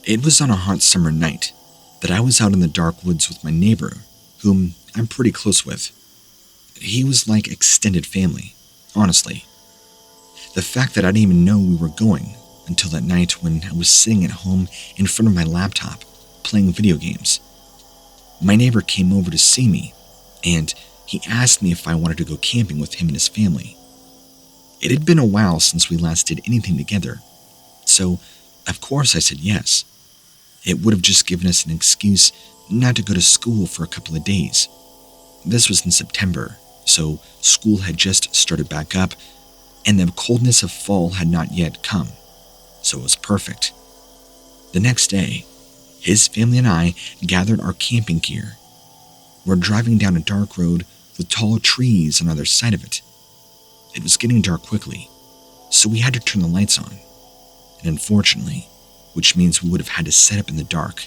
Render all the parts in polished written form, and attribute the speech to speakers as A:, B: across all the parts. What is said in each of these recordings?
A: It was on a hot summer night that I was out in the dark woods with my neighbor, whom I'm pretty close with. He was like extended family, honestly. The fact that I didn't even know we were going until that night when I was sitting at home in front of my laptop, playing video games. My neighbor came over to see me, and he asked me if I wanted to go camping with him and his family. It had been a while since we last did anything together, so of course I said yes. It would have just given us an excuse not to go to school for a couple of days. This was in September, so school had just started back up, and the coldness of fall had not yet come, so it was perfect. The next day, his family and I gathered our camping gear. We're driving down a dark road with tall trees on either side of it. It was getting dark quickly, so we had to turn the lights on, and unfortunately, which means we would have had to set up in the dark.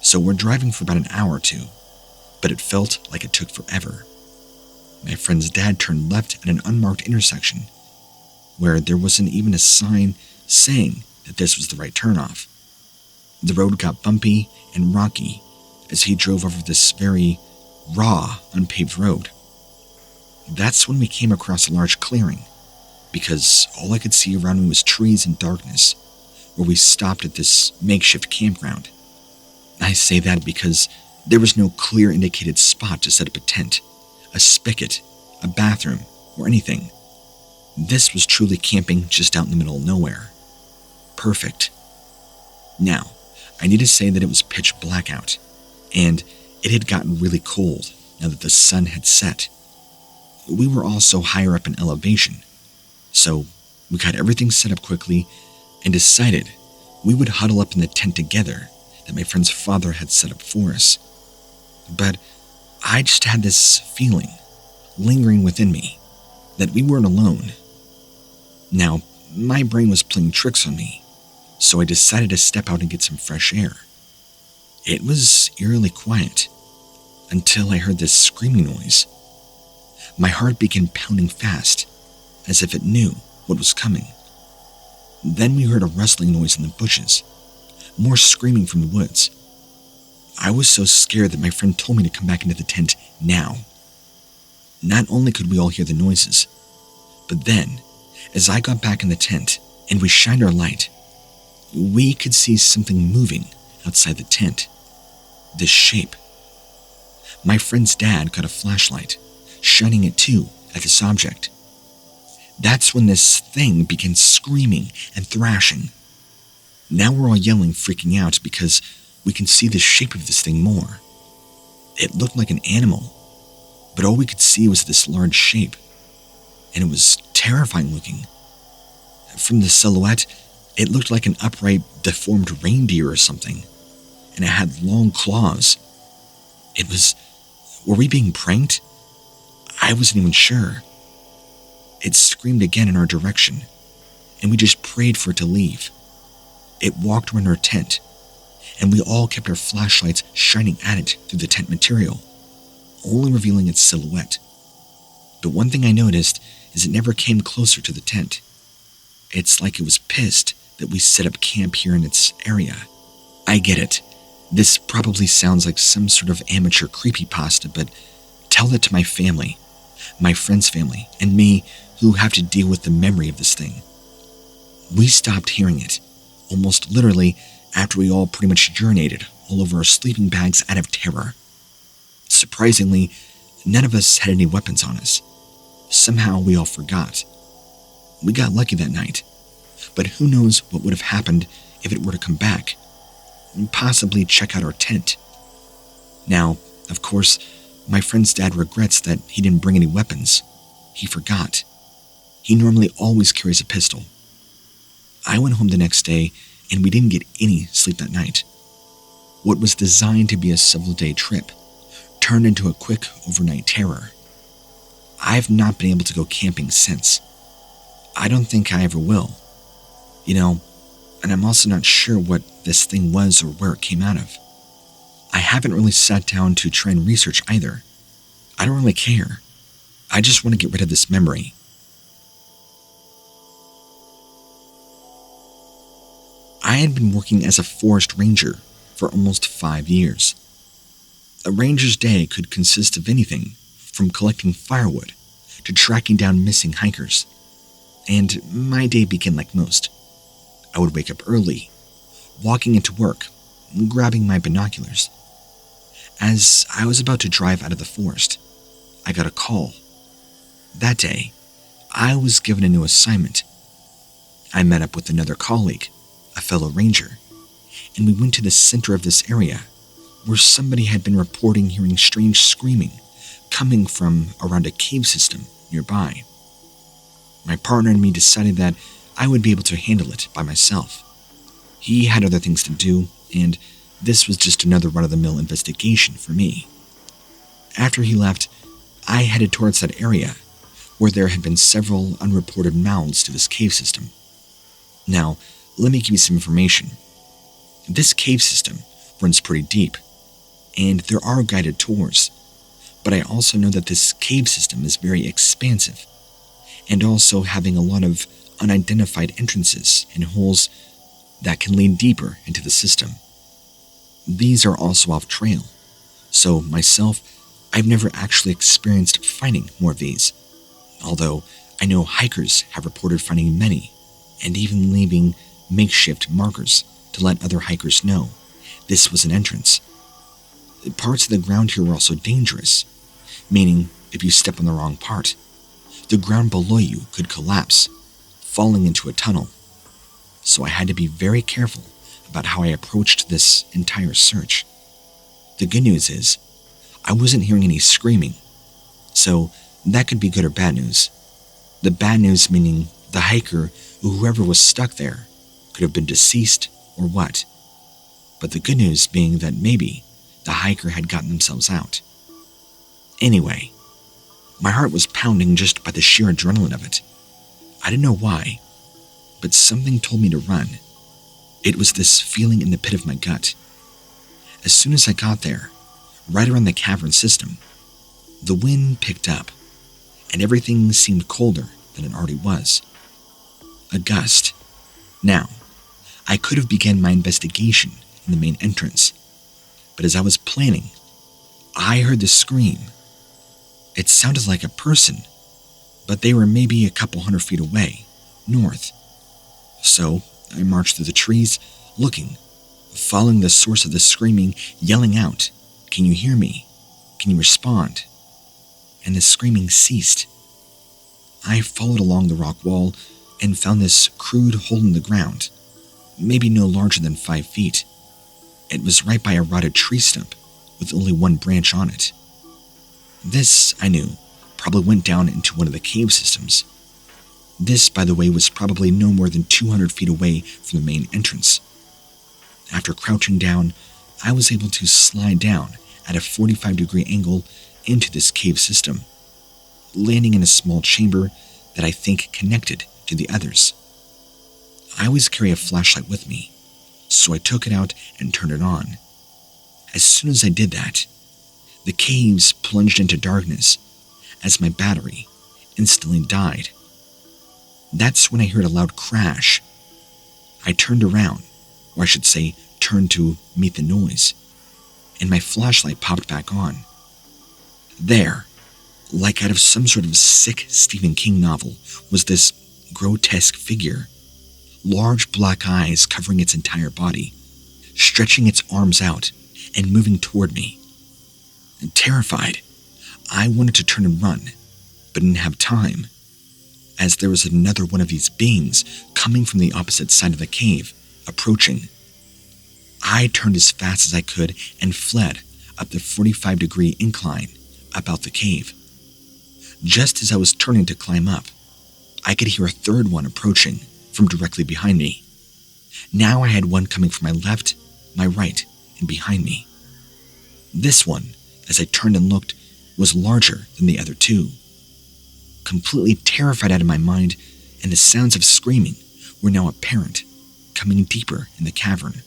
A: So we're driving for about an hour or two, but it felt like it took forever. My friend's dad turned left at an unmarked intersection, where there wasn't even a sign saying that this was the right turnoff. The road got bumpy and rocky as he drove over this very raw, unpaved road. That's when we came across a large clearing, because all I could see around me was trees and darkness, where we stopped at this makeshift campground. I say that because there was no clear indicated spot to set up a tent, a spigot, a bathroom, or anything. This was truly camping just out in the middle of nowhere. Perfect. Now, I need to say that it was pitch black out, and it had gotten really cold now that the sun had set. We were also higher up in elevation, so we got everything set up quickly and decided we would huddle up in the tent together that my friend's father had set up for us. But I just had this feeling lingering within me that we weren't alone. Now, my brain was playing tricks on me, so I decided to step out and get some fresh air. It was eerily quiet until I heard this screaming noise. My heart began pounding fast, as if it knew what was coming. Then we heard a rustling noise in the bushes, more screaming from the woods. I was so scared that my friend told me to come back into the tent now. Not only could we all hear the noises, but then, as I got back in the tent and we shined our light, we could see something moving outside the tent. This shape. My friend's dad got a flashlight, shining it too at this object. That's when this thing began screaming and thrashing. Now we're all yelling, freaking out because we can see the shape of this thing more. It looked like an animal, but all we could see was this large shape, and it was terrifying looking. From the silhouette, it looked like an upright, deformed reindeer or something, and it had long claws. Were we being pranked? I wasn't even sure. It screamed again in our direction, and we just prayed for it to leave. It walked around our tent, and we all kept our flashlights shining at it through the tent material, only revealing its silhouette. But one thing I noticed is it never came closer to the tent. It's like it was pissed that we set up camp here in its area. I get it. This probably sounds like some sort of amateur creepypasta, but tell that to my family, my friend's family, and me, who have to deal with the memory of this thing. We stopped hearing it, almost literally, after we all pretty much urinated all over our sleeping bags out of terror. Surprisingly, none of us had any weapons on us. Somehow we all forgot. We got lucky that night, but who knows what would have happened if it were to come back, and possibly check out our tent. Now, of course, my friend's dad regrets that he didn't bring any weapons. He forgot. He normally always carries a pistol. I went home the next day, and we didn't get any sleep that night. What was designed to be a several-day trip turned into a quick overnight terror. I've not been able to go camping since. I don't think I ever will. And I'm also not sure what this thing was or where it came out of. I haven't really sat down to try and research either. I don't really care. I just want to get rid of this memory. I had been working as a forest ranger for almost 5 years. A ranger's day could consist of anything from collecting firewood to tracking down missing hikers. And my day began like most. I would wake up early, walking into work, grabbing my binoculars. As I was about to drive out of the forest, I got a call. That day, I was given a new assignment. I met up with another colleague, a fellow ranger, and we went to the center of this area where somebody had been reporting hearing strange screaming coming from around a cave system nearby. My partner and me decided that I would be able to handle it by myself. He had other things to do, and this was just another run-of-the-mill investigation for me. After he left, I headed towards that area where there had been several unreported mouths to this cave system. Now, let me give you some information. This cave system runs pretty deep, and there are guided tours, but I also know that this cave system is very expansive, and also having a lot of unidentified entrances and holes that can lead deeper into the system. These are also off trail, so myself, I've never actually experienced finding more of these, although I know hikers have reported finding many, and even leaving makeshift markers to let other hikers know this was an entrance. Parts of the ground here were also dangerous, meaning if you step on the wrong part, the ground below you could collapse, falling into a tunnel. So I had to be very careful about how I approached this entire search. The good news is, I wasn't hearing any screaming, so that could be good or bad news. The bad news meaning the hiker or whoever was stuck there could have been deceased or what. But the good news being that maybe the hiker had gotten themselves out. Anyway, my heart was pounding just by the sheer adrenaline of it. I didn't know why, but something told me to run. It was this feeling in the pit of my gut. As soon as I got there, right around the cavern system, the wind picked up, and everything seemed colder than it already was. A gust. Now, I could have begun my investigation in the main entrance, but as I was planning, I heard the scream. It sounded like a person, but they were maybe a couple 100 feet away, north. So I marched through the trees, looking, following the source of the screaming, yelling out, "Can you hear me? Can you respond?" And the screaming ceased. I followed along the rock wall and found this crude hole in the ground, maybe no larger than 5 feet. It was right by a rotted tree stump with only one branch on it. This, I knew, probably went down into one of the cave systems. This, by the way, was probably no more than 200 feet away from the main entrance. After crouching down, I was able to slide down at a 45-degree angle into this cave system, landing in a small chamber that I think connected to the others. I always carry a flashlight with me, so I took it out and turned it on. As soon as I did that, the caves plunged into darkness as my battery instantly died. That's when I heard a loud crash. I turned around, or I should say, turned to meet the noise, and my flashlight popped back on. There, like out of some sort of sick Stephen King novel, was this grotesque figure, large black eyes covering its entire body, stretching its arms out and moving toward me. Terrified, I wanted to turn and run, but didn't have time, as there was another one of these beings coming from the opposite side of the cave, approaching. I turned as fast as I could and fled up the 45-degree incline about the cave. Just as I was turning to climb up, I could hear a third one approaching from directly behind me. Now I had one coming from my left, my right, and behind me. This one, as I turned and looked, was larger than the other two. Completely terrified out of my mind, and the sounds of screaming were now apparent, coming deeper in the cavern.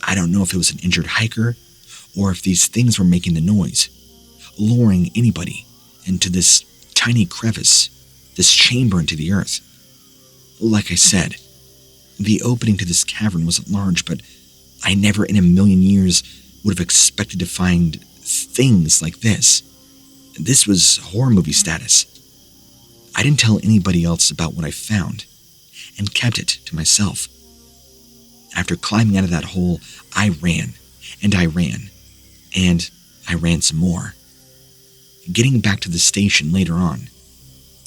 A: I don't know if it was an injured hiker, or if these things were making the noise, luring anybody into this tiny crevice, this chamber into the earth. Like I said, The opening to this cavern wasn't large, but I never in a million years would have expected to find things like this. This was horror movie status. I didn't tell anybody else about what I found, and kept it to myself. After climbing out of that hole, I ran, and I ran, and I ran some more. Getting back to the station later on,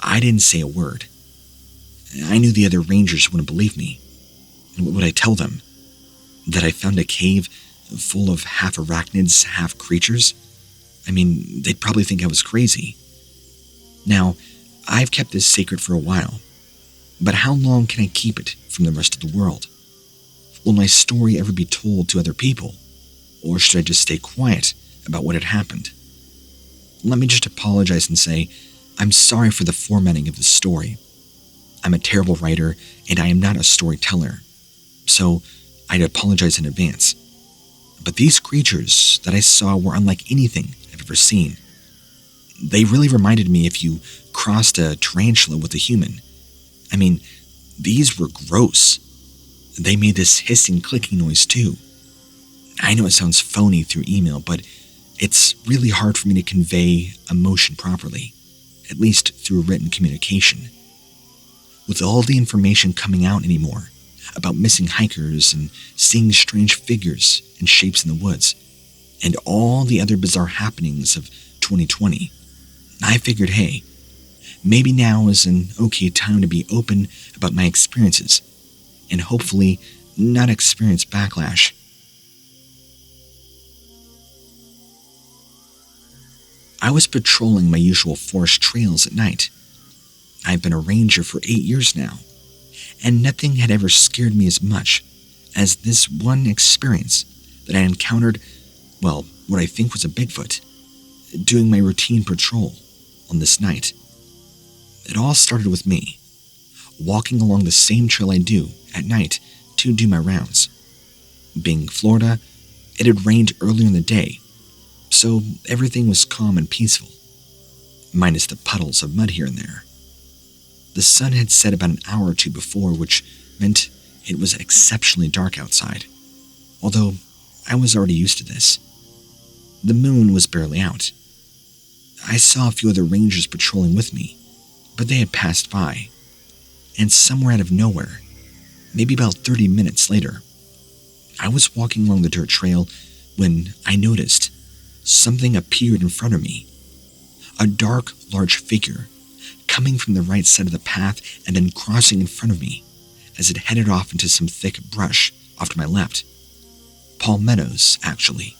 A: I didn't say a word. I knew the other rangers wouldn't believe me. What would I tell them? That I found a cave full of half arachnids, half creatures? I mean, they'd probably think I was crazy. Now, I've kept this secret for a while, but how long can I keep it from the rest of the world? Will my story ever be told to other people? Or should I just stay quiet about what had happened? Let me just apologize and say, I'm sorry for the formatting of this story. I'm a terrible writer, and I am not a storyteller, so I'd apologize in advance. But these creatures that I saw were unlike anything I've ever seen. They really reminded me if you crossed a tarantula with a human. I mean, these were gross. They made this hissing, clicking noise too. I know it sounds phony through email, but it's really hard for me to convey emotion properly, at least through written communication. With all the information coming out anymore about missing hikers and seeing strange figures and shapes in the woods, and all the other bizarre happenings of 2020, I figured, hey, maybe now is an okay time to be open about my experiences, and hopefully not experience backlash. I was patrolling my usual forest trails at night. I've been a ranger for 8 years now, and nothing had ever scared me as much as this one experience that I encountered, well, what I think was a Bigfoot, doing my routine patrol on this night. It all started with me, walking along the same trail I do at night to do my rounds. Being Florida, it had rained earlier in the day, so everything was calm and peaceful, minus the puddles of mud here and there. The sun had set about an hour or two before, which meant it was exceptionally dark outside, although I was already used to this. The moon was barely out. I saw a few other rangers patrolling with me, but they had passed by, and somewhere out of nowhere, maybe about 30 minutes later, I was walking along the dirt trail when I noticed something appeared in front of me. A dark, large figure coming from the right side of the path and then crossing in front of me as it headed off into some thick brush off to my left. Palmettos, actually.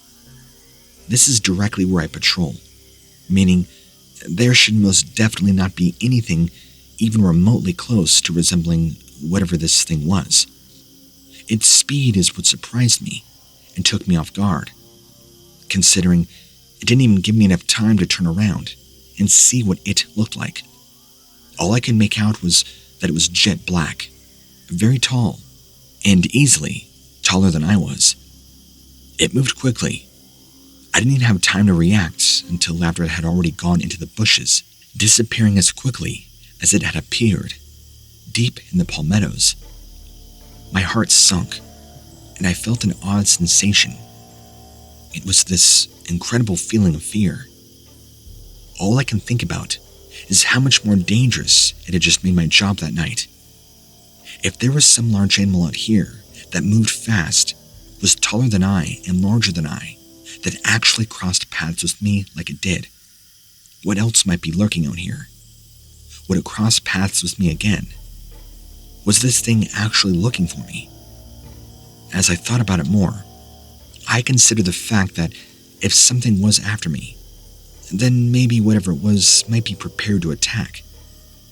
A: This is directly where I patrol, meaning there should most definitely not be anything even remotely close to resembling whatever this thing was. Its speed is what surprised me and took me off guard, considering it didn't even give me enough time to turn around and see what it looked like. All I could make out was that it was jet black, very tall, and easily taller than I was. It moved quickly. I didn't even have time to react until after it had already gone into the bushes, disappearing as quickly as it had appeared, deep in the palmettos. My heart sunk, and I felt an odd sensation. It was this incredible feeling of fear. All I can think about is how much more dangerous it had just made my job that night. If there was some large animal out here that moved fast, was taller than I and larger than I, that actually crossed paths with me like it did, what else might be lurking out here? Would it cross paths with me again? Was this thing actually looking for me? As I thought about it more, I considered the fact that if something was after me, then maybe whatever it was might be prepared to attack.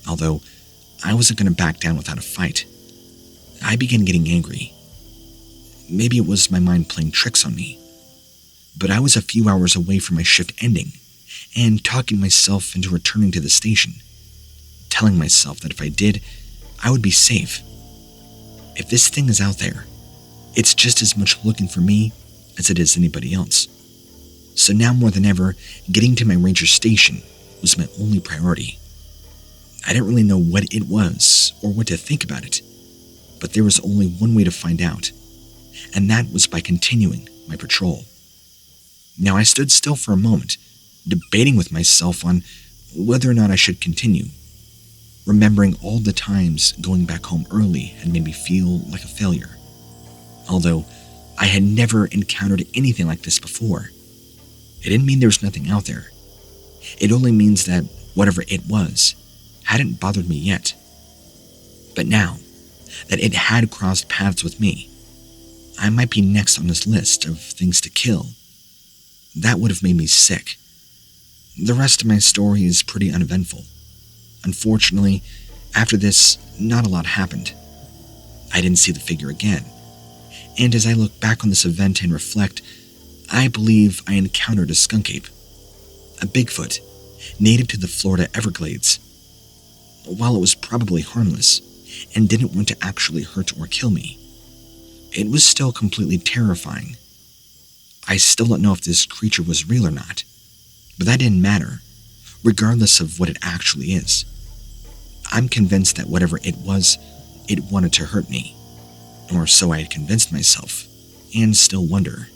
A: Although, I wasn't going to back down without a fight. I began getting angry. Maybe it was my mind playing tricks on me. But I was a few hours away from my shift ending, and talking myself into returning to the station, telling myself that if I did, I would be safe. If this thing is out there, it's just as much looking for me as it is anybody else. So now more than ever, getting to my ranger station was my only priority. I didn't really know what it was or what to think about it. but there was only one way to find out, and that was by continuing my patrol. Now, I stood still for a moment, debating with myself on whether or not I should continue, remembering all the times going back home early had made me feel like a failure. Although I had never encountered anything like this before, it didn't mean there was nothing out there. It only means that whatever it was hadn't bothered me yet. But now that it had crossed paths with me, I might be next on this list of things to kill. That would have made me sick. The rest of my story is pretty uneventful. Unfortunately, after this, not a lot happened. I didn't see the figure again, and as I look back on this event and reflect, I believe I encountered a skunk ape, a Bigfoot, native to the Florida Everglades. While it was probably harmless and didn't want to actually hurt or kill me, it was still completely terrifying. I still don't know if this creature was real or not, but that didn't matter, regardless of what it actually is. I'm convinced that whatever it was, it wanted to hurt me, or so I had convinced myself, and still wonder.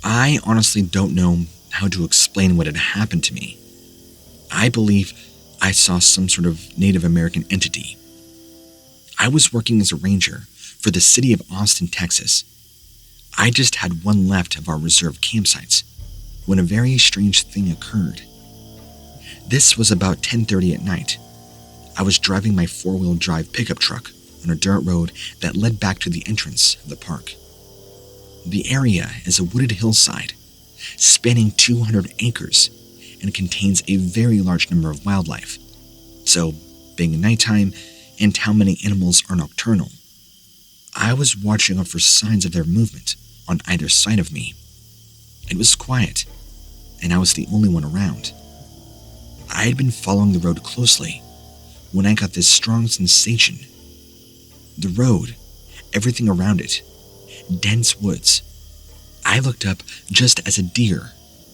A: I honestly don't know how to explain what had happened to me. I believe I saw some sort of Native American entity. I was working as a ranger for the city of Austin, Texas. I just had one left of our reserve campsites when a very strange thing occurred. This was about 10:30 at night. I was driving my four-wheel drive pickup truck on a dirt road that led back to the entrance of the park. The area is a wooded hillside spanning 200 acres and contains a very large number of wildlife. So, being nighttime and how many animals are nocturnal, I was watching out for signs of their movement on either side of me. It was quiet, and I was the only one around. I had been following the road closely when I got this strong sensation. The road, everything around it, dense woods. I looked up just as a deer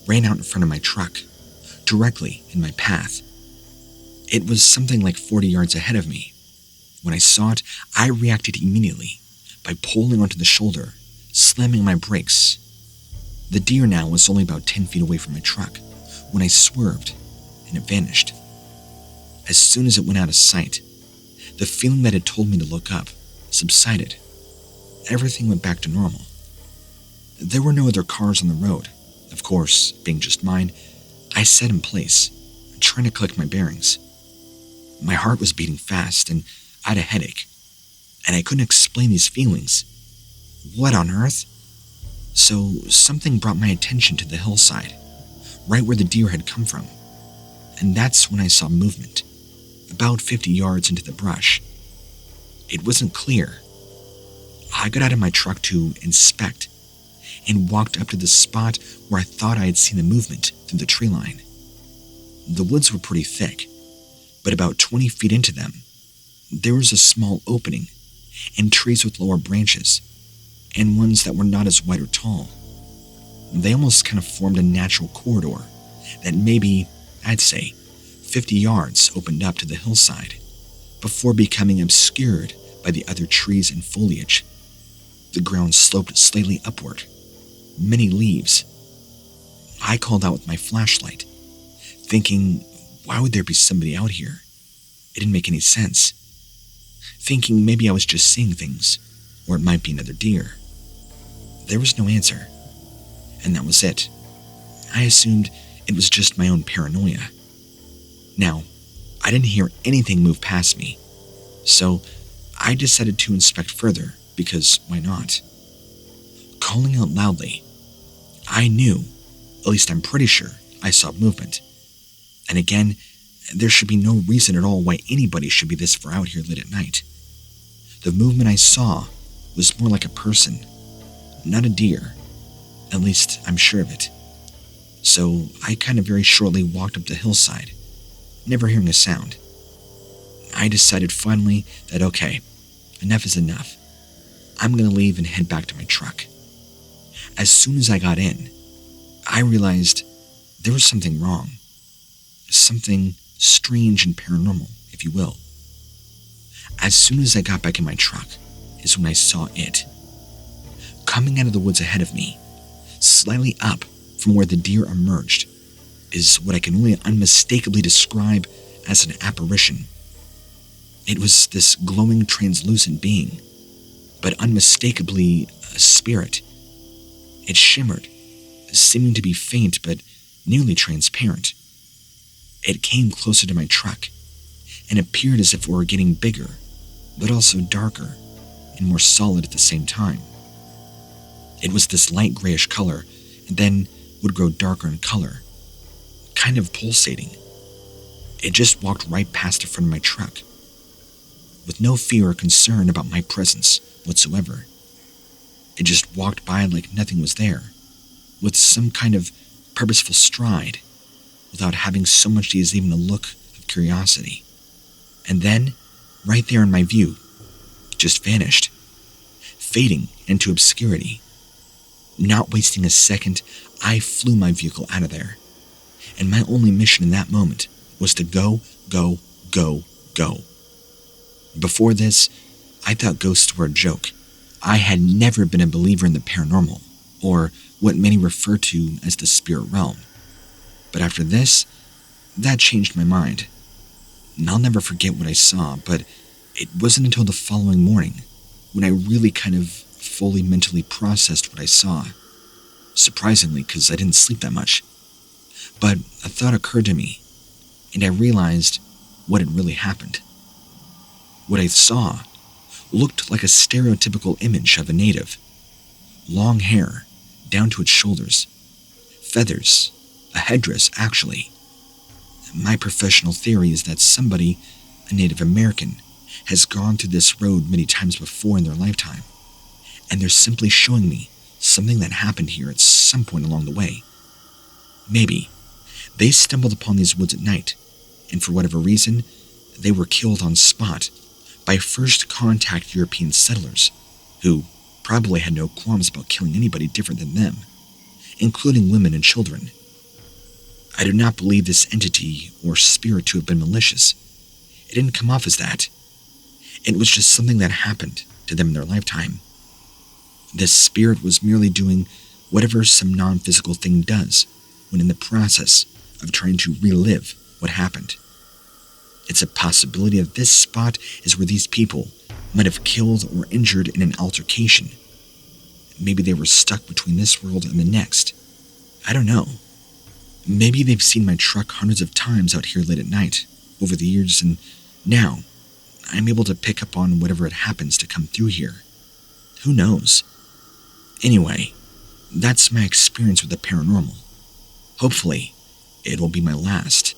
A: ran out in front of my truck, directly in my path. It was something like 40 yards ahead of me. When I saw it, I reacted immediately by pulling onto the shoulder, slamming my brakes. The deer now was only about 10 feet away from my truck when I swerved and it vanished. As soon as it went out of sight, the feeling that had told me to look up subsided. Everything went back to normal. There were no other cars on the road. Of course, being just mine, I sat in place, trying to collect my bearings. My heart was beating fast and I had a headache, and I couldn't explain these feelings. What on earth? So something brought my attention to the hillside, right where the deer had come from, and that's when I saw movement, about 50 yards into the brush. It wasn't clear. I got out of my truck to inspect and walked up to the spot where I thought I had seen the movement through the tree line. The woods were pretty thick, but about 20 feet into them, there was a small opening and trees with lower branches and ones that were not as wide or tall. They almost kind of formed a natural corridor that maybe, I'd say, 50 yards opened up to the hillside before becoming obscured by the other trees and foliage. The ground sloped slightly upward, many leaves. I called out with my flashlight, thinking, why would there be somebody out here? It didn't make any sense. Thinking maybe I was just seeing things, or it might be another deer. There was no answer, and that was it. I assumed it was just my own paranoia. Now, I didn't hear anything move past me, so I decided to inspect further, because why not? Calling out loudly, I knew, at least I'm pretty sure, I saw movement. And again, there should be no reason at all why anybody should be this far out here late at night. The movement I saw was more like a person, not a deer. At least I'm sure of it. So I kind of very shortly walked up the hillside, never hearing a sound. I decided finally that okay, enough is enough. I'm gonna leave and head back to my truck. As soon as I got in, I realized there was something wrong. Something strange and paranormal, if you will. As soon as I got back in my truck is when I saw it. Coming out of the woods ahead of me, slightly up from where the deer emerged, is what I can only unmistakably describe as an apparition. It was this glowing, translucent being, but unmistakably a spirit. It shimmered, seeming to be faint but nearly transparent. It came closer to my truck and appeared as if it were getting bigger, but also darker and more solid at the same time. It was this light grayish color and then would grow darker in color, kind of pulsating. It just walked right past the front of my truck, with no fear or concern about my presence whatsoever. It just walked by like nothing was there, with some kind of purposeful stride, without having so much as even a look of curiosity. And then, right there in my view, just vanished, fading into obscurity. Not wasting a second, I flew my vehicle out of there, and my only mission in that moment was to go, go, go, go. Before this, I thought ghosts were a joke. I had never been a believer in the paranormal, or what many refer to as the spirit realm. But after this, that changed my mind. And I'll never forget what I saw, but it wasn't until the following morning when I really kind of fully mentally processed what I saw. Surprisingly, because I didn't sleep that much. But a thought occurred to me, and I realized what had really happened. What I saw looked like a stereotypical image of a native. Long hair down to its shoulders, feathers, a headdress actually. My professional theory is that somebody, a Native American, has gone through this road many times before in their lifetime, and they're simply showing me something that happened here at some point along the way. Maybe they stumbled upon these woods at night, and for whatever reason, they were killed on spot by first contact European settlers, who probably had no qualms about killing anybody different than them, including women and children. I do not believe this entity or spirit to have been malicious. It didn't come off as that. It was just something that happened to them in their lifetime. This spirit was merely doing whatever some non-physical thing does when in the process of trying to relive what happened. It's a possibility that this spot is where these people might have killed or injured in an altercation. Maybe they were stuck between this world and the next. I don't know. Maybe they've seen my truck hundreds of times out here late at night over the years, and now I'm able to pick up on whatever it happens to come through here. Who knows? Anyway, that's my experience with the paranormal. Hopefully, it will be my last.